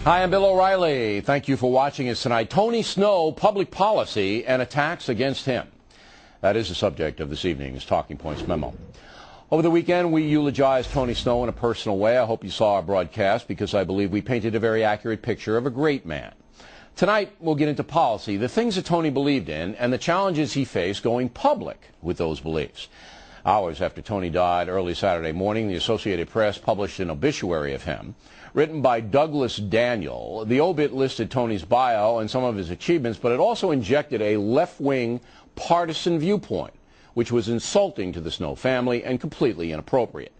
Hi, I'm Bill O'Reilly. Thank you for watching us tonight. Tony Snow, public policy and attacks against him. That is the subject of this evening's Talking Points memo. Over the weekend, we eulogized Tony Snow in a personal way. I hope you saw our broadcast because I believe we painted a very accurate picture of a great man. Tonight, we'll get into policy, the things that Tony believed in, and the challenges he faced going public with those beliefs. Hours after Tony died early Saturday morning, the Associated Press published an obituary of him. Written by Douglas Daniel, the obit listed Tony's bio and some of his achievements, but it also injected a left-wing partisan viewpoint, which was insulting to the Snow family and completely inappropriate.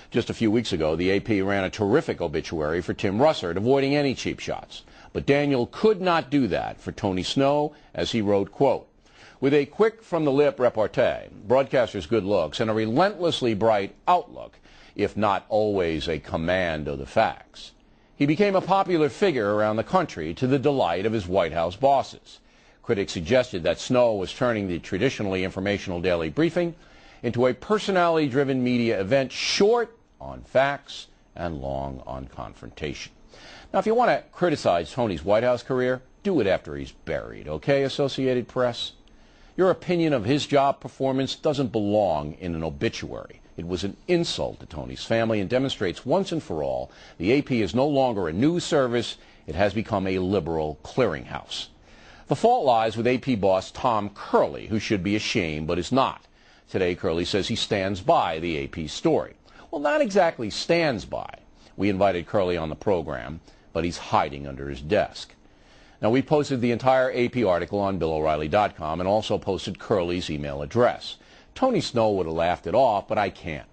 Just a few weeks ago, the AP ran a terrific obituary for Tim Russert, avoiding any cheap shots. But Daniel could not do that for Tony Snow, as he wrote, quote, "With a quick from-the-lip repartee, broadcaster's good looks, and a relentlessly bright outlook, if not always a command of the facts, he became a popular figure around the country to the delight of his White House bosses." Critics suggested that Snow was turning the traditionally informational daily briefing into a personality-driven media event short on facts and long on confrontation. Now, if you want to criticize Tony's White House career, do it after he's buried, okay, Associated Press? Your opinion of his job performance doesn't belong in an obituary. It was an insult to Tony's family and demonstrates once and for all the AP is no longer a news service. It has become a liberal clearinghouse. The fault lies with AP boss Tom Curley, who should be ashamed but is not. Today, Curley says he stands by the AP story. Well, not exactly stands by. We invited Curley on the program, but he's hiding under his desk. Now, we posted the entire AP article on BillO'Reilly.com and also posted Curley's email address. Tony Snow would have laughed it off, but I can't.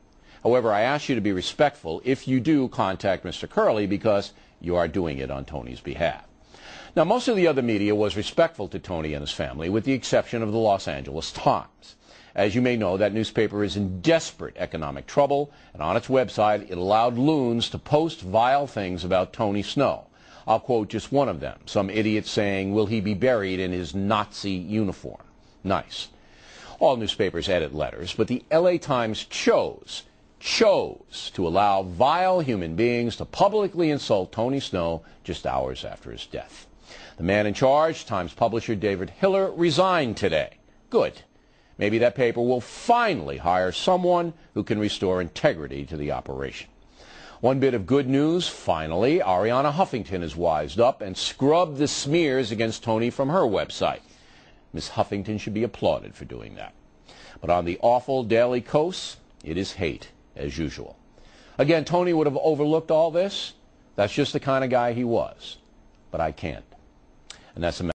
However, I ask you to be respectful if you do contact Mr. Curley because you are doing it on Tony's behalf. Now, most of the other media was respectful to Tony and his family, with the exception of the Los Angeles Times. As you may know, that newspaper is in desperate economic trouble, and on its website, it allowed loons to post vile things about Tony Snow. I'll quote just one of them. Some idiot saying, "Will he be buried in his Nazi uniform?" Nice. All newspapers edit letters, but the LA Times chose to allow vile human beings to publicly insult Tony Snow just hours after his death. The man in charge, Times publisher David Hiller, resigned today. Good. Maybe that paper will finally hire someone who can restore integrity to the operation. One bit of good news, finally, Arianna Huffington has wised up and scrubbed the smears against Tony from her website. Miss Huffington should be applauded for doing that. But on the awful Daily Kos, it is hate, as usual. Again, Tony would have overlooked all this. That's just the kind of guy he was. But I can't. And that's a